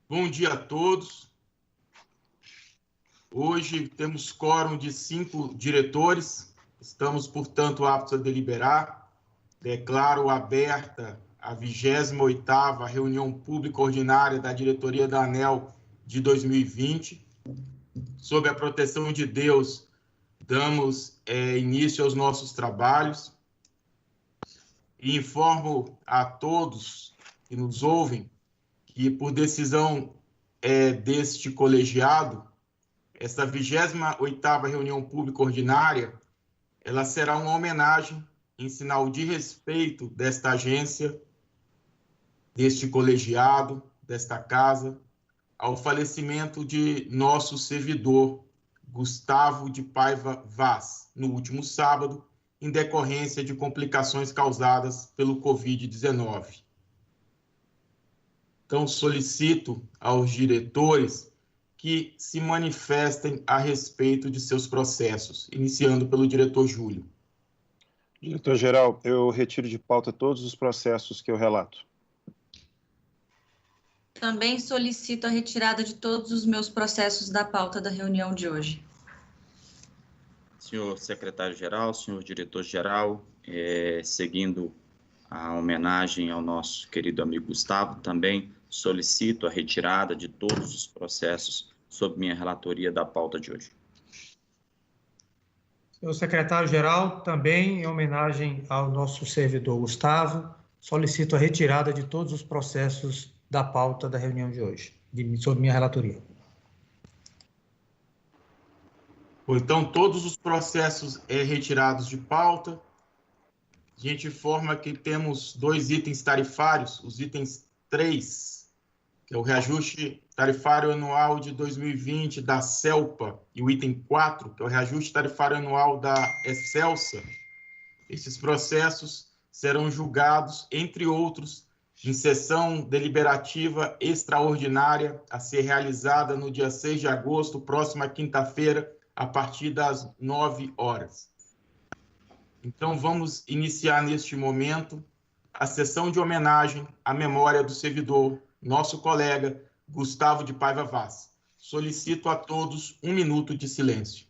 Bom dia a todos. Hoje temos quórum de 5 diretores. Estamos, portanto, aptos a deliberar. Declaro aberta a 28ª reunião pública ordinária da diretoria da ANEEL de 2020. Sob a proteção de Deus, damos início aos nossos trabalhos. E informo a todos que nos ouvem que, por decisão deste colegiado, esta 28ª reunião pública ordinária, ela será uma homenagem em sinal de respeito desta agência, deste colegiado, desta casa, ao falecimento de nosso servidor, Gustavo de Paiva Vaz, no último sábado, em decorrência de complicações causadas pelo Covid-19. Então, solicito aos diretores que se manifestem a respeito de seus processos, iniciando pelo diretor Júlio. Diretor-geral, eu retiro de pauta todos os processos que eu relato. Também solicito a retirada de todos os meus processos da pauta da reunião de hoje. Senhor secretário-geral, senhor diretor-geral, seguindo a homenagem ao nosso querido amigo Gustavo, também solicito a retirada de todos os processos sob minha relatoria da pauta de hoje. Senhor secretário-geral, também em homenagem ao nosso servidor Gustavo, solicito a retirada de todos os processos da pauta da reunião de hoje, sob minha relatoria. Então, todos os processos retirados de pauta. A gente informa que temos 2 itens tarifários, os itens 3, que é o reajuste tarifário anual de 2020 da CELPA, e o item 4, que é o reajuste tarifário anual da Excelsa. Esses processos serão julgados, entre outros, em sessão deliberativa extraordinária a ser realizada no dia 6 de agosto, próxima quinta-feira, a partir das 9 horas. Então, vamos iniciar neste momento a sessão de homenagem à memória do servidor, nosso colega Gustavo de Paiva Vaz. Solicito a todos 1 minuto de silêncio.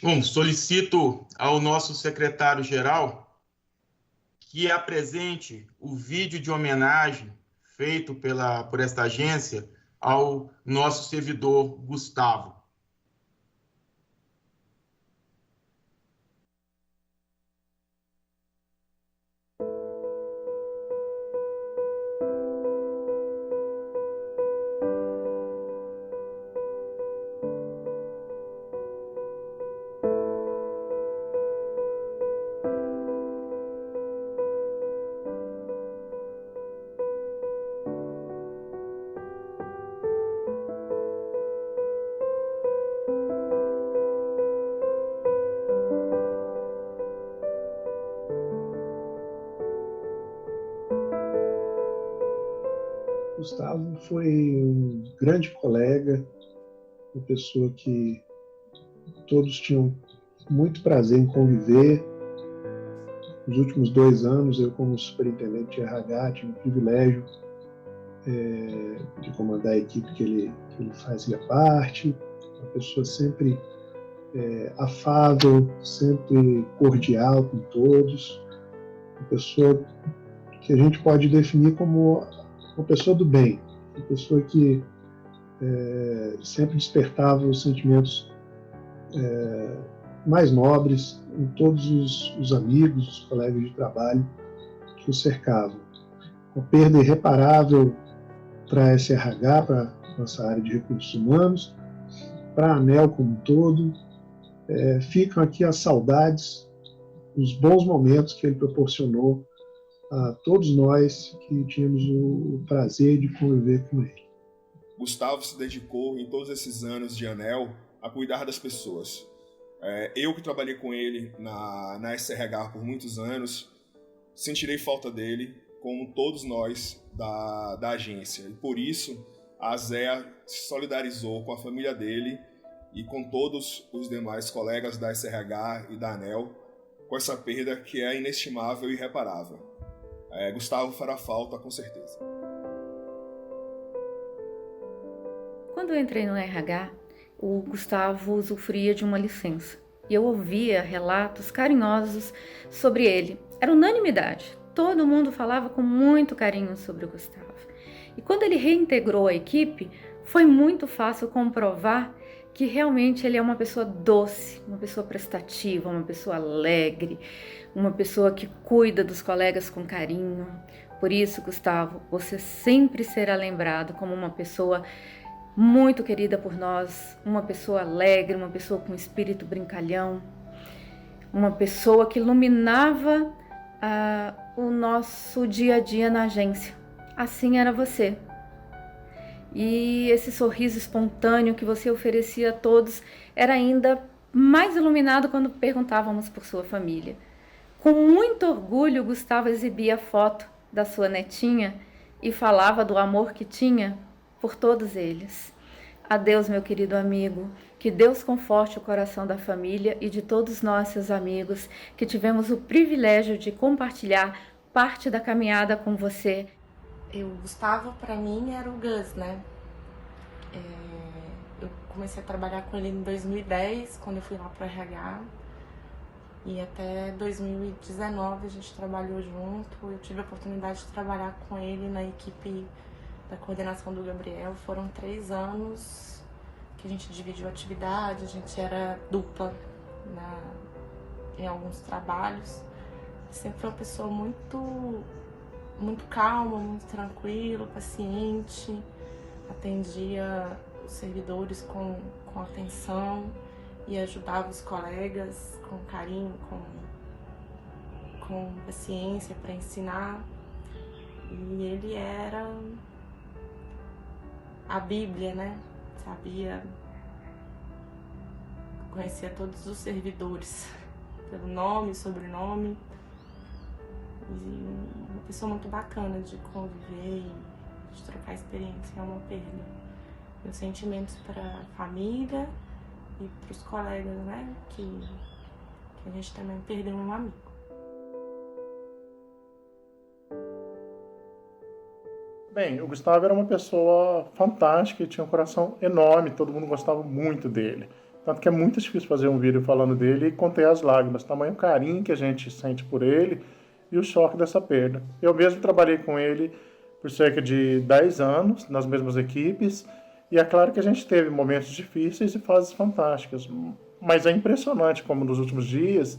Bom, solicito ao nosso secretário-geral que apresente o vídeo de homenagem feito por esta agência ao nosso servidor Gustavo. Gustavo foi um grande colega, uma pessoa que todos tinham muito prazer em conviver. Nos últimos 2 anos, eu, como superintendente de RH, tive o privilégio de comandar a equipe que ele fazia parte. Uma pessoa sempre afável, sempre cordial com todos. Uma pessoa que a gente pode definir como uma pessoa do bem, uma pessoa que sempre despertava os sentimentos mais nobres em todos os amigos, os colegas de trabalho que o cercavam. Uma perda irreparável para a SRH, para a nossa área de recursos humanos, para a ANEEL como um todo. Ficam aqui as saudades, os bons momentos que ele proporcionou a todos nós que tínhamos o prazer de conviver com ele. Gustavo se dedicou em todos esses anos de ANEEL a cuidar das pessoas. Eu que trabalhei com ele na SRH por muitos anos, sentirei falta dele, como todos nós da agência. E por isso, a ZEA se solidarizou com a família dele e com todos os demais colegas da SRH e da ANEEL com essa perda que é inestimável e irreparável. Gustavo fará falta, com certeza. Quando eu entrei no RH, o Gustavo usufruía de uma licença e eu ouvia relatos carinhosos sobre ele. Era unanimidade. Todo mundo falava com muito carinho sobre o Gustavo. E quando ele reintegrou a equipe, foi muito fácil comprovar que realmente ele é uma pessoa doce, uma pessoa prestativa, uma pessoa alegre, uma pessoa que cuida dos colegas com carinho. Por isso, Gustavo, você sempre será lembrado como uma pessoa muito querida por nós, uma pessoa alegre, uma pessoa com espírito brincalhão, uma pessoa que iluminava o nosso dia a dia na agência. Assim era você. E esse sorriso espontâneo que você oferecia a todos era ainda mais iluminado quando perguntávamos por sua família. Com muito orgulho, Gustavo exibia a foto da sua netinha e falava do amor que tinha por todos eles. Adeus, meu querido amigo. Que Deus conforte o coração da família e de todos nós, seus amigos, que tivemos o privilégio de compartilhar parte da caminhada com você. O Gustavo, para mim, era o Gus, né? Eu comecei a trabalhar com ele em 2010, quando eu fui lá para o RH. E até 2019 a gente trabalhou junto. Eu tive a oportunidade de trabalhar com ele na equipe da coordenação do Gabriel. Foram 3 anos que a gente dividiu atividade, a gente era dupla em alguns trabalhos. Sempre foi uma pessoa muito calma, muito tranquila, paciente, atendia os servidores com atenção e ajudava os colegas com carinho, com paciência para ensinar. E ele era a Bíblia, né? Conhecia todos os servidores pelo nome, sobrenome. E uma pessoa muito bacana de conviver e de trocar experiência. É uma perda. Meus sentimentos para a família e para os colegas, né? Que a gente também perdeu um amigo. Bem, o Gustavo era uma pessoa fantástica e tinha um coração enorme, todo mundo gostava muito dele. Tanto que é muito difícil fazer um vídeo falando dele e conter as lágrimas, tamanho carinho que a gente sente por ele e o choque dessa perda. Eu mesmo trabalhei com ele por cerca de 10 anos, nas mesmas equipes, e é claro que a gente teve momentos difíceis e fases fantásticas, mas é impressionante como nos últimos dias,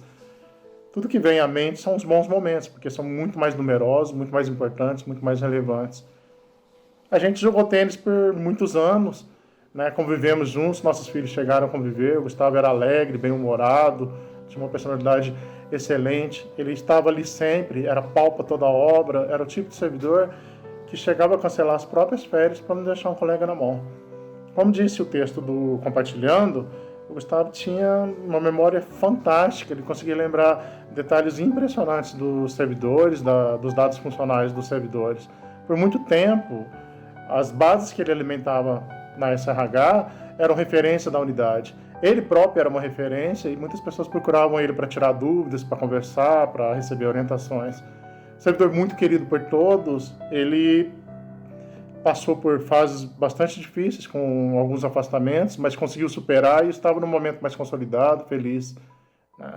tudo que vem à mente são os bons momentos, porque são muito mais numerosos, muito mais importantes, muito mais relevantes. A gente jogou tênis por muitos anos, né? Convivemos juntos, nossos filhos chegaram a conviver, o Gustavo era alegre, bem-humorado, tinha uma personalidade excelente, ele estava ali sempre, era pau para toda a obra, era o tipo de servidor que chegava a cancelar as próprias férias para não deixar um colega na mão. Como disse o texto do Compartilhando, o Gustavo tinha uma memória fantástica, ele conseguia lembrar detalhes impressionantes dos servidores, dos dados funcionais dos servidores. Por muito tempo, as bases que ele alimentava na SRH eram referência da unidade. Ele próprio era uma referência e muitas pessoas procuravam ele para tirar dúvidas, para conversar, para receber orientações. Servidor muito querido por todos, ele passou por fases bastante difíceis, com alguns afastamentos, mas conseguiu superar e estava num momento mais consolidado, feliz. Né?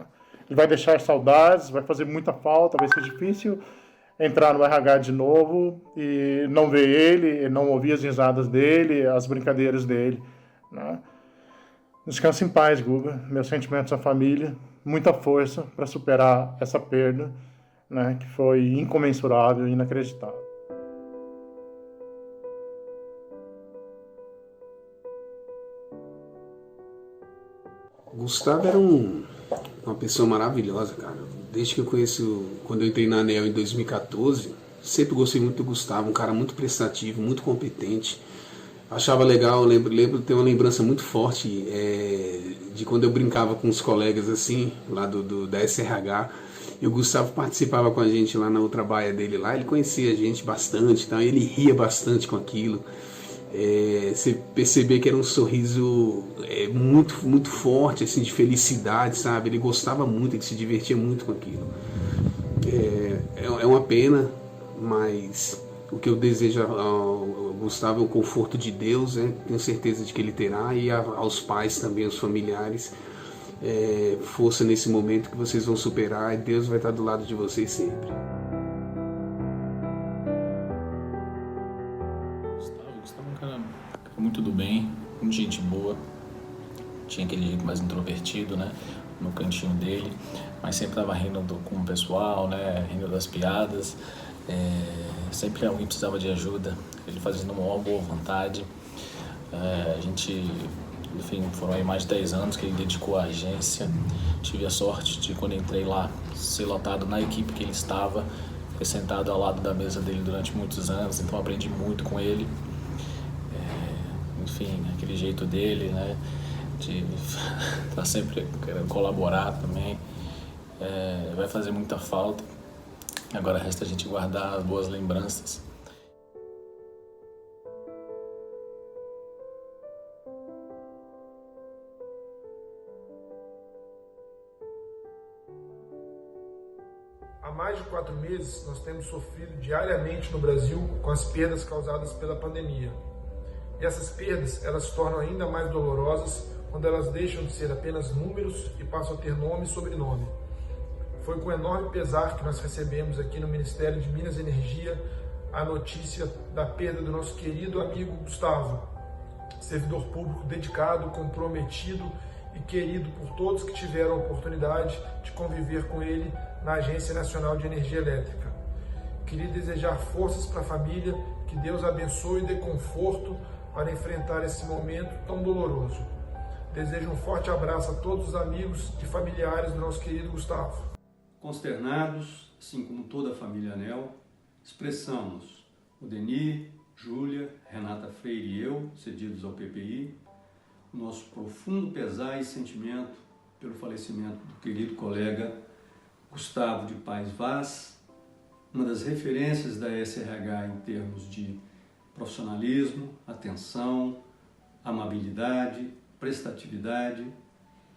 Ele vai deixar saudades, vai fazer muita falta, vai ser difícil entrar no RH de novo e não ver ele, não ouvir as risadas dele, as brincadeiras dele, né? Descanse em paz, Guga. Meus sentimentos à família. Muita força para superar essa perda, né, que foi incomensurável e inacreditável. Gustavo era uma pessoa maravilhosa, cara. Desde que eu conheço, quando eu entrei na ANEEL em 2014, sempre gostei muito do Gustavo, um cara muito prestativo, muito competente. Achava legal, lembro ter uma lembrança muito forte de quando eu brincava com os colegas assim, lá da SRH, e o Gustavo participava com a gente lá na outra baia dele lá, ele conhecia a gente bastante, então ele ria bastante com aquilo. Você percebia que era um sorriso muito, muito forte, assim, de felicidade, sabe? Ele gostava muito, ele se divertia muito com aquilo. É uma pena, mas o que eu desejo ao Gustavo é o conforto de Deus, né? Tenho certeza de que ele terá, e aos pais também, aos familiares, força nesse momento que vocês vão superar, e Deus vai estar do lado de vocês sempre. Gustavo é um cara muito do bem, muito gente boa, tinha aquele jeito mais introvertido, né, no cantinho dele, mas sempre estava rindo com o pessoal, né, rindo das piadas. Sempre alguém precisava de ajuda, ele fazia isso numa boa vontade. A gente, enfim, foram aí mais de 10 anos que ele dedicou à agência. Tive a sorte de, quando entrei lá, ser lotado na equipe que ele estava. Fiquei sentado ao lado da mesa dele durante muitos anos, então aprendi muito com ele. Enfim, aquele jeito dele, né, de estar sempre querendo colaborar também, vai fazer muita falta. Agora resta a gente guardar as boas lembranças. Há mais de 4 meses, nós temos sofrido diariamente no Brasil com as perdas causadas pela pandemia. E essas perdas, elas se tornam ainda mais dolorosas quando elas deixam de ser apenas números e passam a ter nome e sobrenome. Foi com enorme pesar que nós recebemos aqui no Ministério de Minas e Energia a notícia da perda do nosso querido amigo Gustavo, servidor público dedicado, comprometido e querido por todos que tiveram a oportunidade de conviver com ele na Agência Nacional de Energia Elétrica. Queria desejar forças para a família, que Deus abençoe e dê conforto para enfrentar esse momento tão doloroso. Desejo um forte abraço a todos os amigos e familiares do nosso querido Gustavo. Consternados, assim como toda a família ANEEL, expressamos o Denir, Júlia, Renata Freire e eu, cedidos ao PPI, o nosso profundo pesar e sentimento pelo falecimento do querido colega Gustavo de Paes Vaz, uma das referências da SRH em termos de profissionalismo, atenção, amabilidade, prestatividade,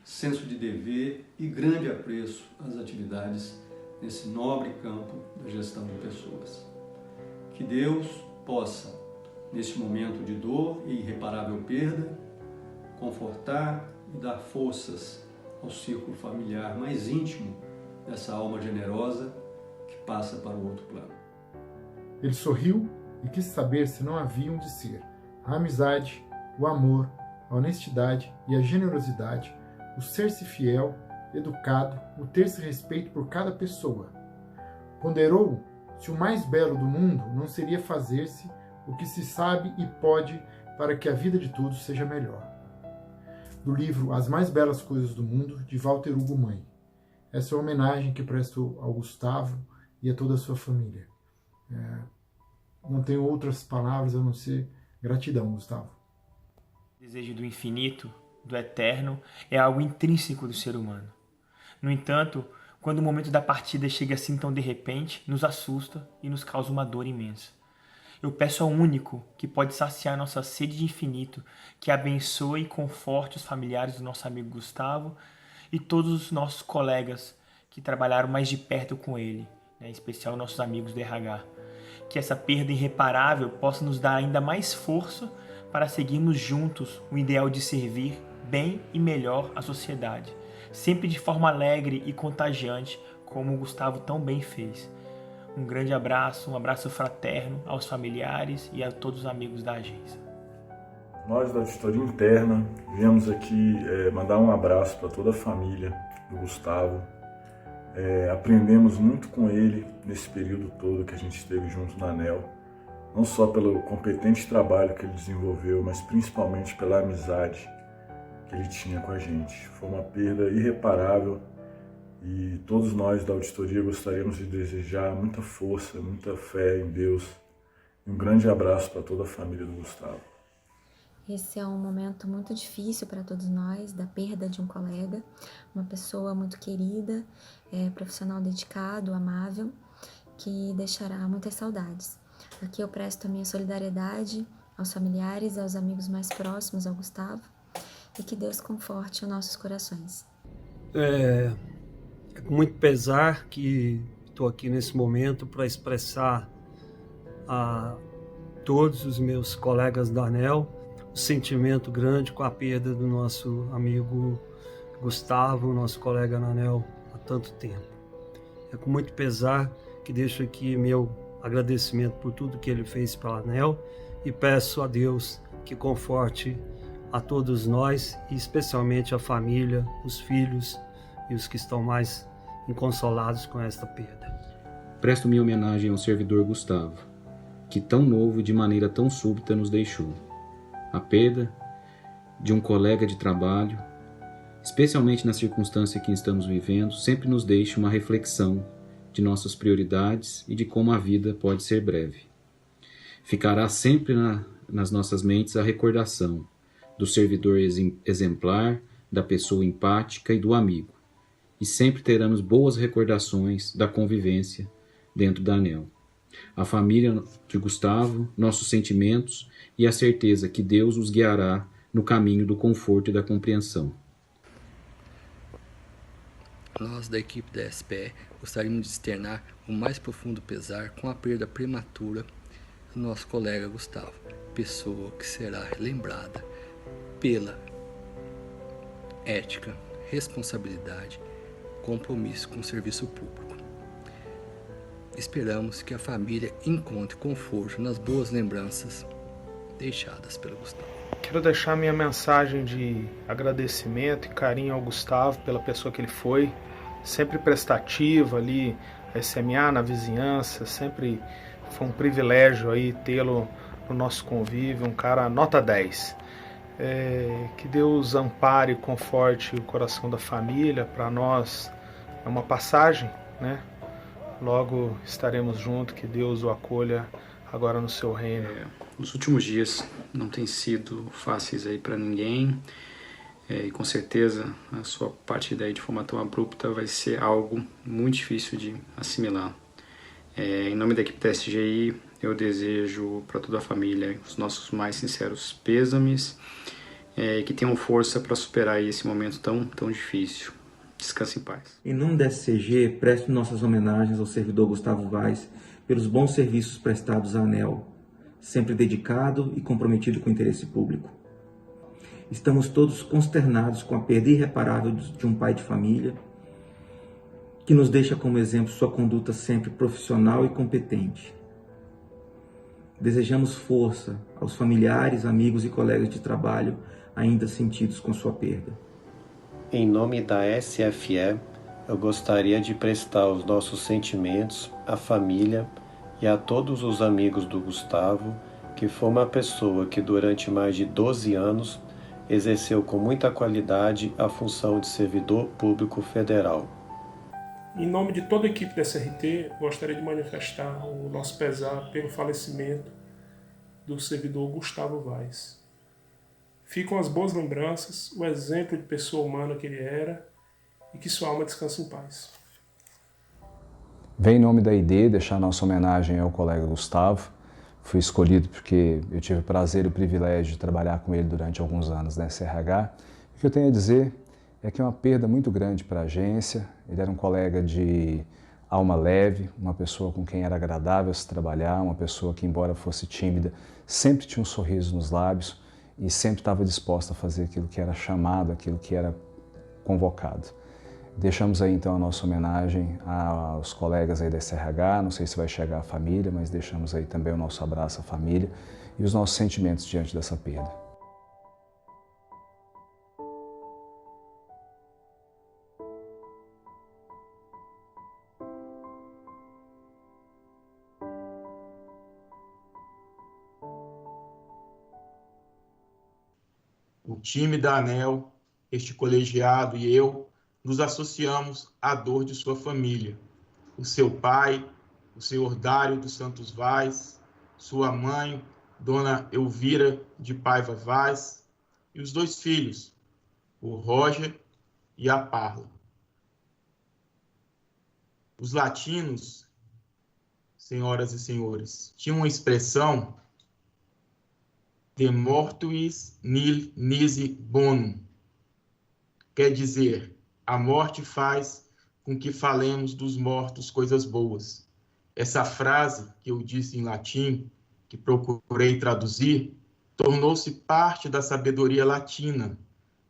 senso de dever e grande apreço às atividades nesse nobre campo da gestão de pessoas. Que Deus possa, neste momento de dor e irreparável perda, confortar e dar forças ao círculo familiar mais íntimo dessa alma generosa que passa para o outro plano. Ele sorriu e quis saber se não haviam de ser a amizade, o amor, a honestidade e a generosidade, o ser-se fiel, educado, o ter-se respeito por cada pessoa. Ponderou se o mais belo do mundo não seria fazer-se o que se sabe e pode para que a vida de todos seja melhor. Do livro As Mais Belas Coisas do Mundo, de Walter Hugo Mãe. Essa é a homenagem que presto ao Gustavo e a toda a sua família. Não tenho outras palavras a não ser gratidão, Gustavo. O desejo do infinito, do eterno, é algo intrínseco do ser humano. No entanto, quando o momento da partida chega assim tão de repente, nos assusta e nos causa uma dor imensa. Eu peço ao único que pode saciar nossa sede de infinito, que abençoe e conforte os familiares do nosso amigo Gustavo e todos os nossos colegas que trabalharam mais de perto com ele, né, em especial nossos amigos do RH. Que essa perda irreparável possa nos dar ainda mais força para seguirmos juntos o ideal de servir bem e melhor a sociedade, sempre de forma alegre e contagiante, como o Gustavo tão bem fez. Um grande abraço, um abraço fraterno aos familiares e a todos os amigos da agência. Nós da Auditoria Interna viemos aqui mandar um abraço para toda a família do Gustavo. Aprendemos muito com ele nesse período todo que a gente esteve junto na ANEEL, não só pelo competente trabalho que ele desenvolveu, mas principalmente pela amizade que ele tinha com a gente. Foi uma perda irreparável e todos nós da auditoria gostaríamos de desejar muita força, muita fé em Deus e um grande abraço para toda a família do Gustavo. Esse é um momento muito difícil para todos nós, da perda de um colega, uma pessoa muito querida, profissional dedicado, amável, que deixará muitas saudades. Aqui eu presto a minha solidariedade aos familiares, aos amigos mais próximos ao Gustavo, e que Deus conforte os nossos corações. É com muito pesar que estou aqui nesse momento para expressar a todos os meus colegas da ANEEL um sentimento grande com a perda do nosso amigo Gustavo, nosso colega na ANEEL há tanto tempo. É com muito pesar que deixo aqui meu agradecimento por tudo que ele fez pela ANEEL e peço a Deus que conforte a todos nós e especialmente a família, os filhos e os que estão mais inconsolados com esta perda. Presto minha homenagem ao servidor Gustavo, que tão novo e de maneira tão súbita nos deixou. A perda de um colega de trabalho, especialmente na circunstância que estamos vivendo, sempre nos deixa uma reflexão de nossas prioridades e de como a vida pode ser breve. Ficará sempre nas nossas mentes a recordação do servidor exemplar, da pessoa empática e do amigo. E sempre teremos boas recordações da convivência dentro da ANEEL. A família de Gustavo, nossos sentimentos e a certeza que Deus os guiará no caminho do conforto e da compreensão. Nós, da equipe da SPE, gostaríamos de externar o mais profundo pesar com a perda prematura do nosso colega Gustavo, pessoa que será lembrada pela ética, responsabilidade, compromisso com o serviço público. Esperamos que a família encontre conforto nas boas lembranças deixadas pelo Gustavo. Quero deixar minha mensagem de agradecimento e carinho ao Gustavo pela pessoa que ele foi, sempre prestativo ali, a SMA na vizinhança, sempre foi um privilégio aí tê-lo no nosso convívio, um cara nota 10. Que Deus ampare e conforte o coração da família. Para nós é uma passagem, né? Logo estaremos juntos, que Deus o acolha agora no seu reino. Os últimos dias não têm sido fáceis aí para ninguém, e com certeza a sua partida aí de forma tão abrupta vai ser algo muito difícil de assimilar. Em nome da equipe da SGI, eu desejo para toda a família os nossos mais sinceros pêsames, e que tenham força para superar esse momento tão difícil. Descanse em paz. Em nome da SCG, presto nossas homenagens ao servidor Gustavo Vaz pelos bons serviços prestados à ANEEL, sempre dedicado e comprometido com o interesse público. Estamos todos consternados com a perda irreparável de um pai de família, que nos deixa como exemplo sua conduta sempre profissional e competente. Desejamos força aos familiares, amigos e colegas de trabalho ainda sentidos com sua perda. Em nome da SFE, eu gostaria de prestar os nossos sentimentos à família e a todos os amigos do Gustavo, que foi uma pessoa que durante mais de 12 anos exerceu com muita qualidade a função de servidor público federal. Em nome de toda a equipe da SRT, gostaria de manifestar o nosso pesar pelo falecimento do servidor Gustavo Vaz. Ficam as boas lembranças, o exemplo de pessoa humana que ele era e que sua alma descanse em paz. Venho em nome da ID deixar nossa homenagem ao colega Gustavo. Fui escolhido porque eu tive o prazer e o privilégio de trabalhar com ele durante alguns anos na SRH. O que eu tenho a dizer é que é uma perda muito grande para a agência. Ele era um colega de alma leve, uma pessoa com quem era agradável se trabalhar, uma pessoa que, embora fosse tímida, sempre tinha um sorriso nos lábios e sempre estava disposta a fazer aquilo que era chamado, aquilo que era convocado. Deixamos aí então a nossa homenagem aos colegas aí da SRH, não sei se vai chegar à família, mas deixamos aí também o nosso abraço à família e os nossos sentimentos diante dessa perda. O time da ANEL, este colegiado e eu nos associamos à dor de sua família. O seu pai, o senhor Dário dos Santos Vaz, sua mãe, dona Elvira de Paiva Vaz, e os 2 filhos, o Roger e a Parla. Os latinos, senhoras e senhores, tinham uma expressão de mortuis nil nisi bonum. Quer dizer, a morte faz com que falemos dos mortos coisas boas. Essa frase que eu disse em latim, que procurei traduzir, tornou-se parte da sabedoria latina,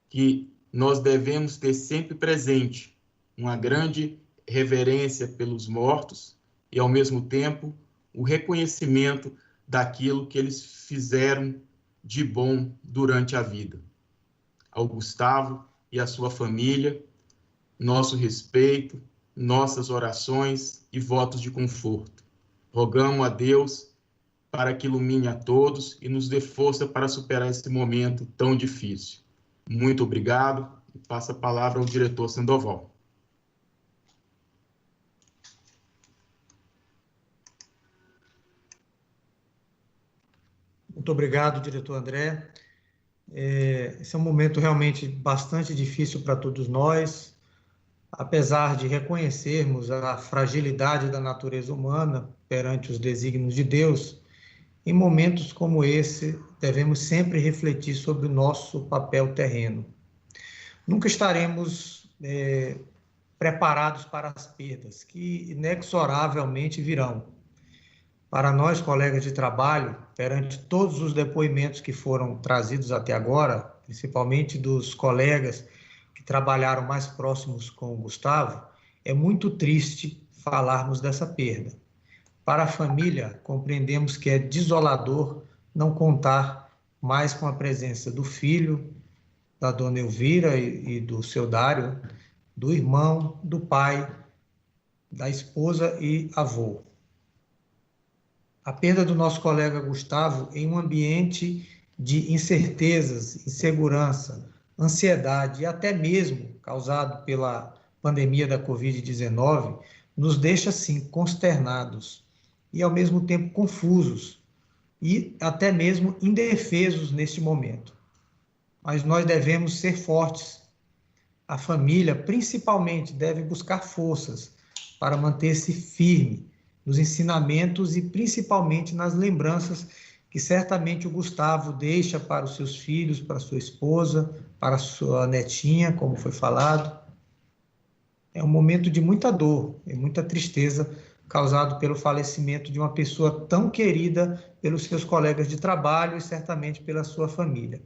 que nós devemos ter sempre presente, uma grande reverência pelos mortos e, ao mesmo tempo, o reconhecimento daquilo que eles fizeram de bom durante a vida. Ao Gustavo e à sua família, nosso respeito, nossas orações e votos de conforto. Rogamos a Deus para que ilumine a todos e nos dê força para superar esse momento tão difícil. Muito obrigado e passo a palavra ao diretor Sandoval. Muito obrigado, diretor André. Esse é um momento realmente bastante difícil para todos nós, apesar de reconhecermos a fragilidade da natureza humana perante os desígnios de Deus. Em momentos como esse, devemos sempre refletir sobre o nosso papel terreno. Nunca estaremos preparados para as perdas, que inexoravelmente virão. Para nós, colegas de trabalho, perante todos os depoimentos que foram trazidos até agora, principalmente dos colegas que trabalharam mais próximos com o Gustavo, é muito triste falarmos dessa perda. Para a família, compreendemos que é desolador não contar mais com a presença do filho, da dona Elvira e do seu Dário, do irmão, do pai, da esposa e avô. A perda do nosso colega Gustavo em um ambiente de incertezas, insegurança, ansiedade e até mesmo causado pela pandemia da Covid-19, nos deixa, sim, consternados e, ao mesmo tempo, confusos e até mesmo indefesos neste momento. Mas nós devemos ser fortes. A família, principalmente, deve buscar forças para manter-se firme nos ensinamentos e principalmente nas lembranças que certamente o Gustavo deixa para os seus filhos, para sua esposa, para a sua netinha, como foi falado. É um momento de muita dor e muita tristeza causado pelo falecimento de uma pessoa tão querida pelos seus colegas de trabalho e certamente pela sua família.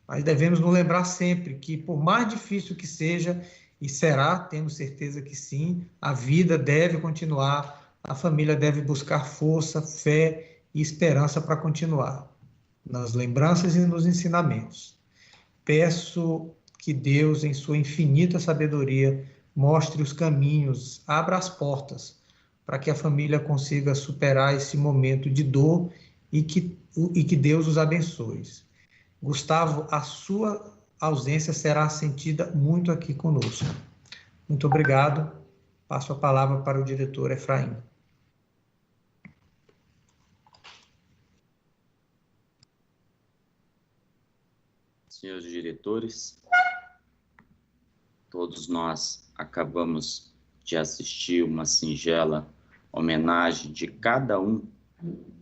Mas devemos nos lembrar sempre que, por mais difícil que seja, e será, temos certeza que sim, a vida deve continuar, a família deve buscar força, fé e esperança para continuar, nas lembranças e nos ensinamentos. Peço que Deus, em sua infinita sabedoria, mostre os caminhos, abra as portas, para que a família consiga superar esse momento de dor e que Deus os abençoe. Gustavo, a sua ausência será sentida muito aqui conosco. Muito obrigado. Passo a palavra para o diretor Efraim. Senhores diretores, todos nós acabamos de assistir uma singela homenagem de cada um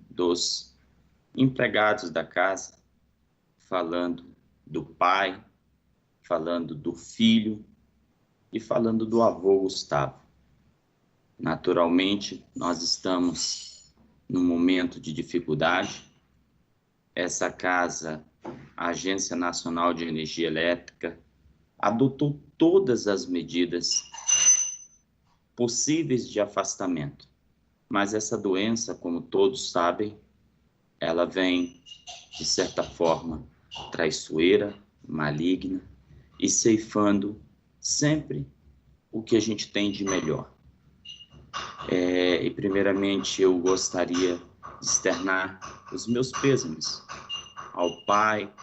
dos empregados da casa, falando do pai, falando do filho e falando do avô Gustavo. Naturalmente, nós estamos num momento de dificuldade. Essa casa, a Agência Nacional de Energia Elétrica, adotou todas as medidas possíveis de afastamento. Mas essa doença, como todos sabem, ela vem, de certa forma, traiçoeira, maligna e ceifando sempre o que a gente tem de melhor. E primeiramente eu gostaria de externar os meus pêsames ao pai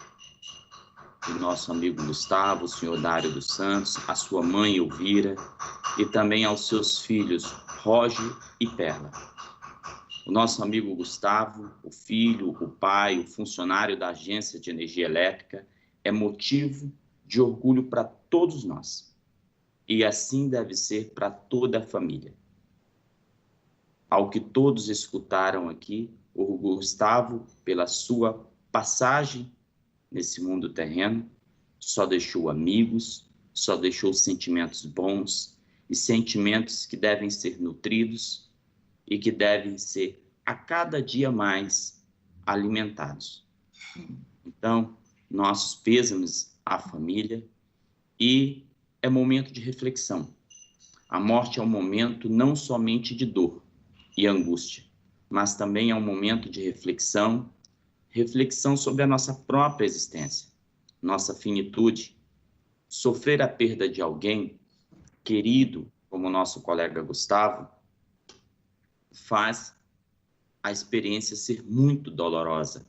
do nosso amigo Gustavo, o senhor Dário dos Santos, a sua mãe Elvira e também aos seus filhos Roger e Perla. O nosso amigo Gustavo, o filho, o pai, o funcionário da Agência de Energia Elétrica, é motivo de orgulho para todos nós. E assim deve ser para toda a família. Ao que todos escutaram aqui, o Gustavo, pela sua passagem nesse mundo terreno, só deixou amigos, só deixou sentimentos bons e sentimentos que devem ser nutridos e que devem ser a cada dia mais alimentados. Então, nossos pêsames à família e é momento de reflexão. A morte é um momento não somente de dor e angústia, mas também é um momento de reflexão sobre a nossa própria existência, nossa finitude. Sofrer a perda de alguém querido, como o nosso colega Gustavo, faz a experiência ser muito dolorosa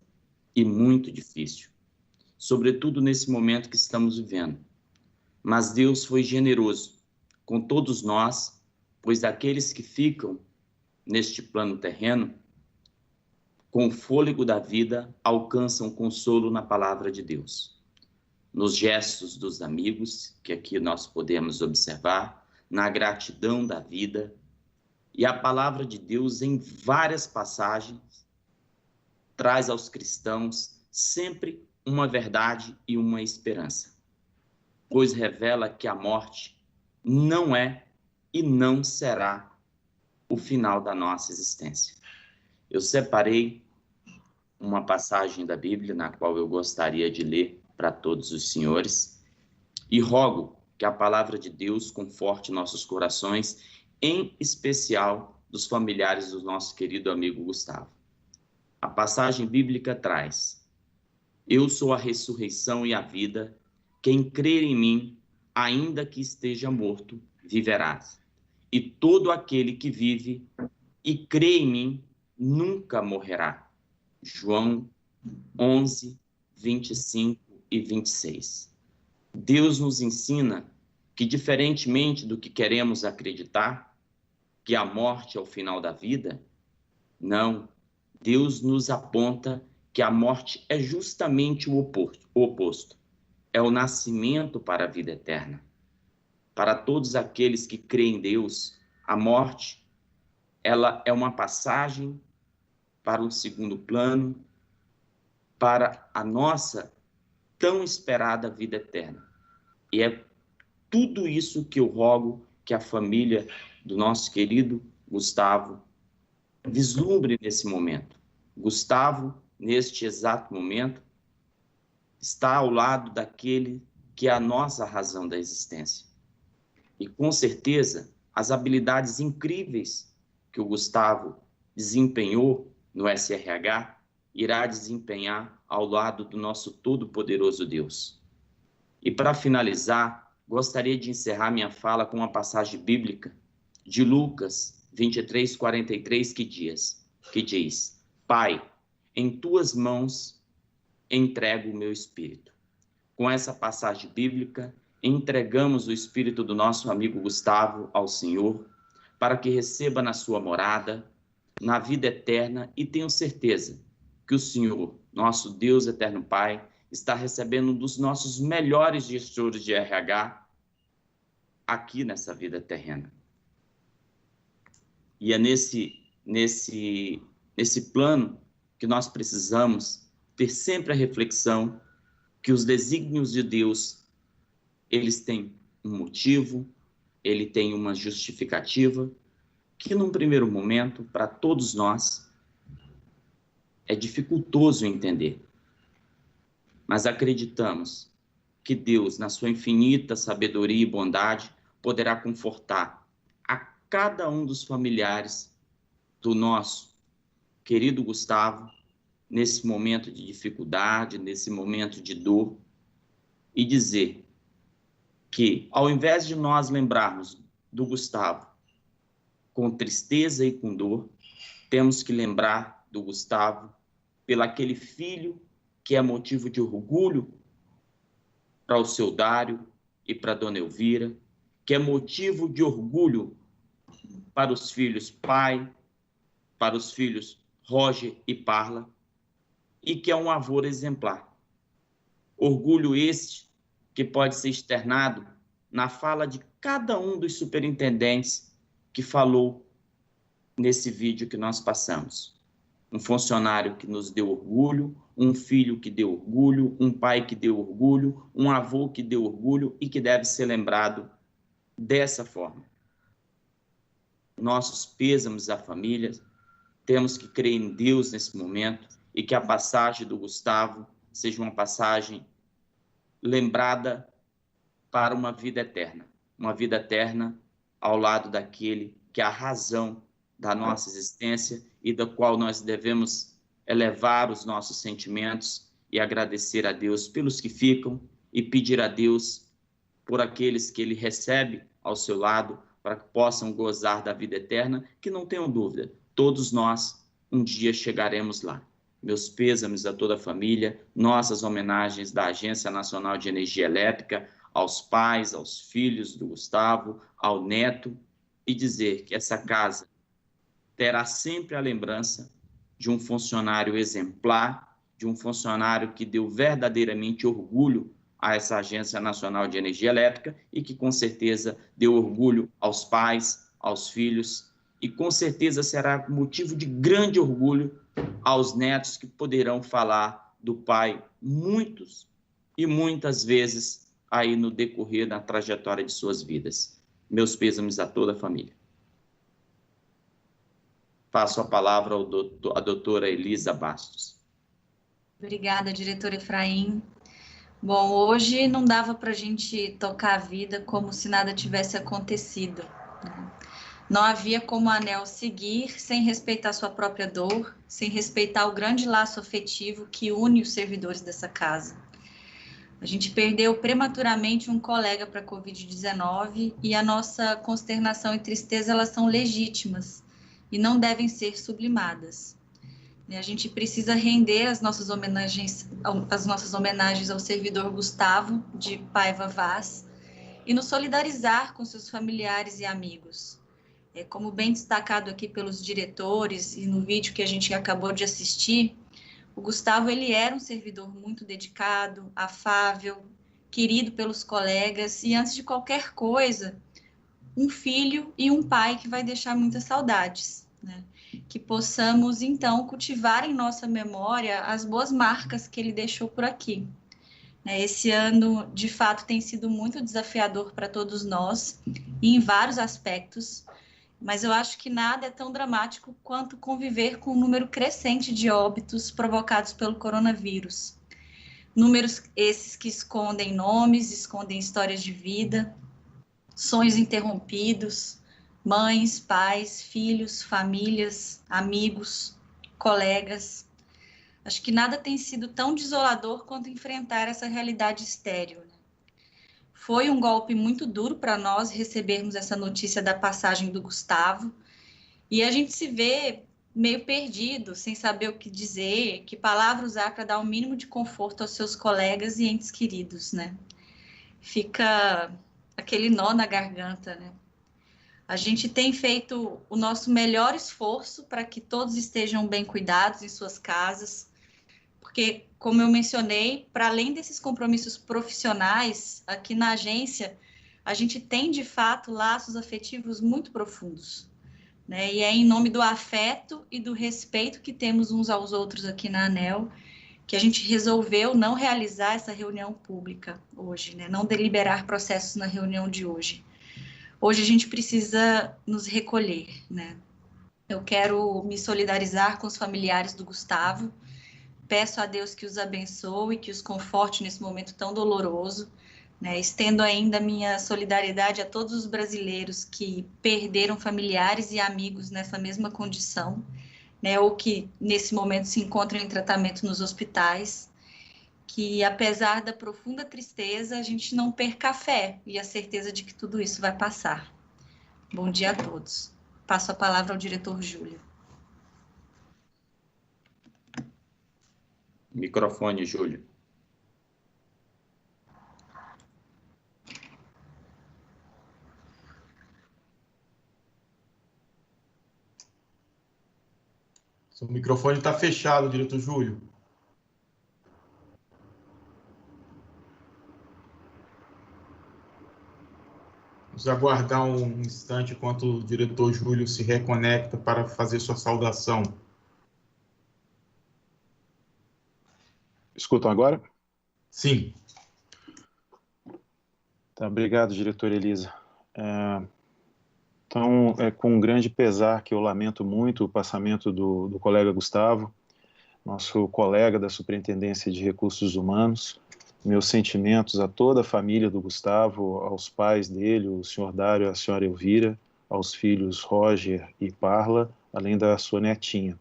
e muito difícil, sobretudo nesse momento que estamos vivendo. Mas Deus foi generoso com todos nós, pois aqueles que ficam neste plano terreno, com o fôlego da vida, alcançam consolo na palavra de Deus. Nos gestos dos amigos, que aqui nós podemos observar, na gratidão da vida, e a palavra de Deus, em várias passagens, traz aos cristãos sempre uma verdade e uma esperança, pois revela que a morte não é e não será o final da nossa existência. Eu separei uma passagem da Bíblia, na qual eu gostaria de ler para todos os senhores, e rogo que a palavra de Deus conforte nossos corações, em especial dos familiares do nosso querido amigo Gustavo. A passagem bíblica traz: eu sou a ressurreição e a vida, quem crer em mim, ainda que esteja morto, viverá. E todo aquele que vive e crê em mim, nunca morrerá. João 11, 25 e 26. Deus nos ensina que, diferentemente do que queremos acreditar, que a morte é o final da vida, não. Deus nos aponta que a morte é justamente o oposto. É o nascimento para a vida eterna. Para todos aqueles que creem em Deus, a morte, ela é uma passagem para um segundo plano, para a nossa tão esperada vida eterna. E é tudo isso que eu rogo que a família do nosso querido Gustavo vislumbre nesse momento. Gustavo, neste exato momento, está ao lado daquele que é a nossa razão da existência. E, com certeza, as habilidades incríveis que o Gustavo desempenhou no SRH, irá desempenhar ao lado do nosso todo-poderoso Deus. E, para finalizar, gostaria de encerrar minha fala com uma passagem bíblica de Lucas 23:43, que diz: Pai, em tuas mãos entrego o meu espírito. Com essa passagem bíblica, entregamos o espírito do nosso amigo Gustavo ao Senhor, para que receba na sua morada, na vida eterna, e tenho certeza que o Senhor, nosso Deus eterno Pai, está recebendo um dos nossos melhores gestores de RH aqui nessa vida terrena. E é nesse plano que nós precisamos ter sempre a reflexão que os desígnios de Deus, eles têm um motivo, ele tem uma justificativa, que num primeiro momento, para todos nós, é dificultoso entender. Mas acreditamos que Deus, na sua infinita sabedoria e bondade, poderá confortar a cada um dos familiares do nosso querido Gustavo, nesse momento de dificuldade, nesse momento de dor, e dizer que, ao invés de nós lembrarmos do Gustavo com tristeza e com dor, temos que lembrar do Gustavo pelo aquele filho que é motivo de orgulho para o seu Dário e para a dona Elvira, que é motivo de orgulho para os filhos Pai, para os filhos Roger e Parla, e que é um avô exemplar. Orgulho este que pode ser externado na fala de cada um dos superintendentes que falou nesse vídeo que nós passamos. Um funcionário que nos deu orgulho, um filho que deu orgulho, um pai que deu orgulho, um avô que deu orgulho e que deve ser lembrado dessa forma. Nossos pêsames à família, temos que crer em Deus nesse momento e que a passagem do Gustavo seja uma passagem lembrada para uma vida eterna ao lado daquele que é a razão da nossa existência e da qual nós devemos elevar os nossos sentimentos e agradecer a Deus pelos que ficam e pedir a Deus por aqueles que ele recebe ao seu lado para que possam gozar da vida eterna, que não tenham dúvida, todos nós um dia chegaremos lá. Meus pêsames a toda a família, nossas homenagens da Agência Nacional de Energia Elétrica aos pais, aos filhos do Gustavo, ao neto, e dizer que essa casa terá sempre a lembrança de um funcionário exemplar, de um funcionário que deu verdadeiramente orgulho a essa Agência Nacional de Energia Elétrica e que, com certeza, deu orgulho aos pais, aos filhos e, com certeza, será motivo de grande orgulho aos netos que poderão falar do pai muitas vezes aí no decorrer da trajetória de suas vidas. Meus pêsames a toda a família. Passo a palavra à doutora Elisa Bastos. Obrigada, diretor Efraim. Bom, hoje não dava para a gente tocar a vida como se nada tivesse acontecido. Não havia como a ANEEL seguir sem respeitar sua própria dor, sem respeitar o grande laço afetivo que une os servidores dessa casa. A gente perdeu prematuramente um colega para a Covid-19 e a nossa consternação e tristeza, elas são legítimas e não devem ser sublimadas. A gente precisa render as nossas homenagens ao servidor Gustavo de Paiva Vaz e nos solidarizar com seus familiares e amigos. Como bem destacado aqui pelos diretores e no vídeo que a gente acabou de assistir, o Gustavo ele era um servidor muito dedicado, afável, querido pelos colegas e, antes de qualquer coisa, um filho e um pai que vai deixar muitas saudades, né? Que possamos, então, cultivar em nossa memória as boas marcas que ele deixou por aqui. Esse ano, de fato, tem sido muito desafiador para todos nós, e em vários aspectos, mas eu acho que nada é tão dramático quanto conviver com um número crescente de óbitos provocados pelo coronavírus. Números esses que escondem nomes, escondem histórias de vida, sonhos interrompidos, mães, pais, filhos, famílias, amigos, colegas. Acho que nada tem sido tão desolador quanto enfrentar essa realidade estéril. Foi um golpe muito duro para nós recebermos essa notícia da passagem do Gustavo e a gente se vê meio perdido, sem saber o que dizer, que palavra usar para dar o mínimo de conforto aos seus colegas e entes queridos, né? Fica aquele nó na garganta, né? A gente tem feito o nosso melhor esforço para que todos estejam bem cuidados em suas casas, porque, como eu mencionei, para além desses compromissos profissionais, aqui na agência, a gente tem, de fato, laços afetivos muito profundos, né? E é em nome do afeto e do respeito que temos uns aos outros aqui na ANEEL que a gente resolveu não realizar essa reunião pública hoje, né? Não deliberar processos na reunião de hoje. Hoje a gente precisa nos recolher, né? Eu quero me solidarizar com os familiares do Gustavo, Peço a Deus que os abençoe e que os conforte nesse momento tão doloroso. Né? Estendo ainda a minha solidariedade a todos os brasileiros que perderam familiares e amigos nessa mesma condição, né? Ou que nesse momento se encontram em tratamento nos hospitais. Que apesar da profunda tristeza, a gente não perca a fé e a certeza de que tudo isso vai passar. Bom dia a todos. Passo a palavra ao diretor Júlio. Microfone, Júlio. Seu microfone está fechado, diretor Júlio. Vamos aguardar um instante enquanto o diretor Júlio se reconecta para fazer sua saudação. Escutam agora? Sim. Tá, obrigado, diretora Elisa. Então, é com grande pesar que eu lamento muito o passamento do colega Gustavo, nosso colega da Superintendência de Recursos Humanos. Meus sentimentos a toda a família do Gustavo, aos pais dele, o senhor Dário e a senhora Elvira, aos filhos Roger e Parla, além da sua netinha.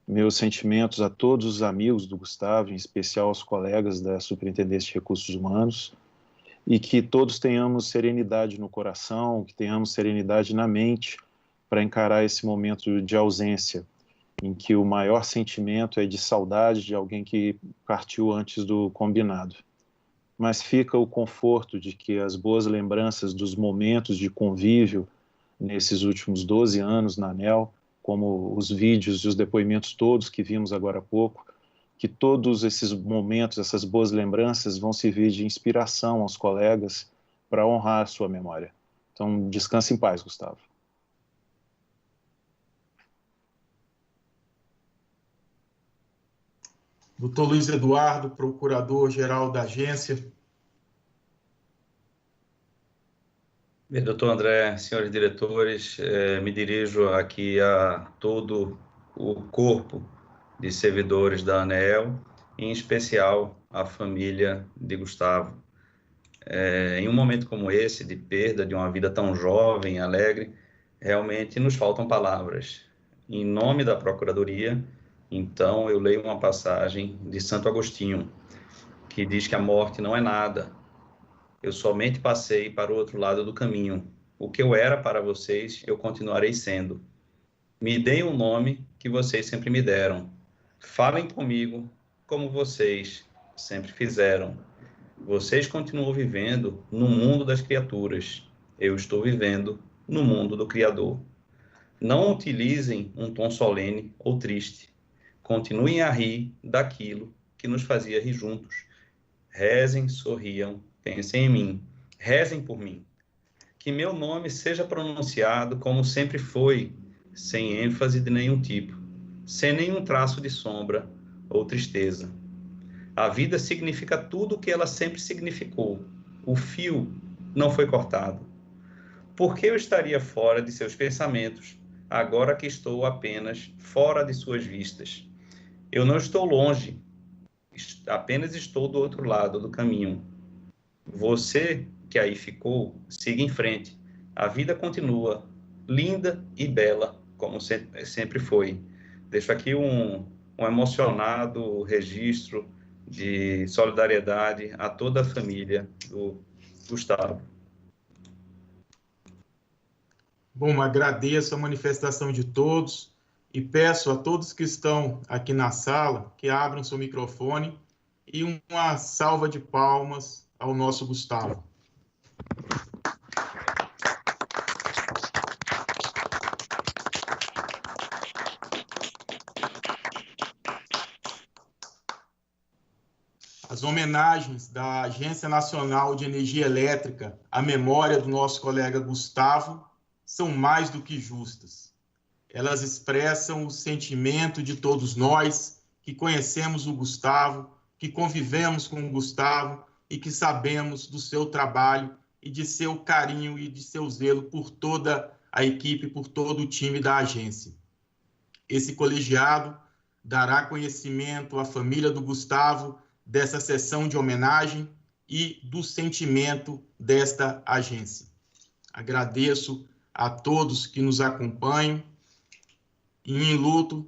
Meus sentimentos a todos os amigos do Gustavo, em especial aos colegas da Superintendência de Recursos Humanos, e que todos tenhamos serenidade no coração, que tenhamos serenidade na mente para encarar esse momento de ausência, em que o maior sentimento é de saudade de alguém que partiu antes do combinado. Mas fica o conforto de que as boas lembranças dos momentos de convívio nesses últimos 12 anos na ANEEL, como os vídeos e os depoimentos todos que vimos agora há pouco, que todos esses momentos, essas boas lembranças vão servir de inspiração aos colegas para honrar a sua memória. Então, descanse em paz, Gustavo. Doutor Luiz Eduardo, procurador-geral da agência. Bem, doutor André, senhores diretores, me dirijo aqui a todo o corpo de servidores da ANEEL, em especial a família de Gustavo. Em um momento como esse, de perda de uma vida tão jovem, alegre, realmente nos faltam palavras. Em nome da Procuradoria, então, eu leio uma passagem de Santo Agostinho, que diz que a morte não é nada. Eu somente passei para o outro lado do caminho. O que eu era para vocês, eu continuarei sendo. Me deem um nome que vocês sempre me deram. Falem comigo como vocês sempre fizeram. Vocês continuam vivendo no mundo das criaturas. Eu estou vivendo no mundo do Criador. Não utilizem um tom solene ou triste. Continuem a rir daquilo que nos fazia rir juntos. Rezem, sorriam, pensem em mim. Rezem por mim. Que meu nome seja pronunciado como sempre foi, sem ênfase de nenhum tipo, sem nenhum traço de sombra ou tristeza. A vida significa tudo o que ela sempre significou. O fio não foi cortado. Por que eu estaria fora de seus pensamentos, agora que estou apenas fora de suas vistas? Eu não estou longe, apenas estou do outro lado do caminho. Você que aí ficou, siga em frente. A vida continua, linda e bela, como sempre foi. Deixo aqui um emocionado registro de solidariedade a toda a família do Gustavo. Bom, agradeço a manifestação de todos e peço a todos que estão aqui na sala que abram seu microfone e uma salva de palmas ao nosso Gustavo. As homenagens da Agência Nacional de Energia Elétrica à memória do nosso colega Gustavo são mais do que justas. Elas expressam o sentimento de todos nós que conhecemos o Gustavo, que convivemos com o Gustavo e que sabemos do seu trabalho e de seu carinho e de seu zelo por toda a equipe, por todo o time da agência. Esse colegiado dará conhecimento à família do Gustavo dessa sessão de homenagem e do sentimento desta agência. Agradeço a todos que nos acompanham e, em luto,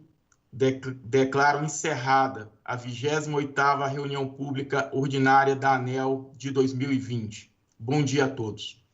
declaro encerrada a 28ª reunião pública ordinária da ANEEL de 2020. Bom dia a todos.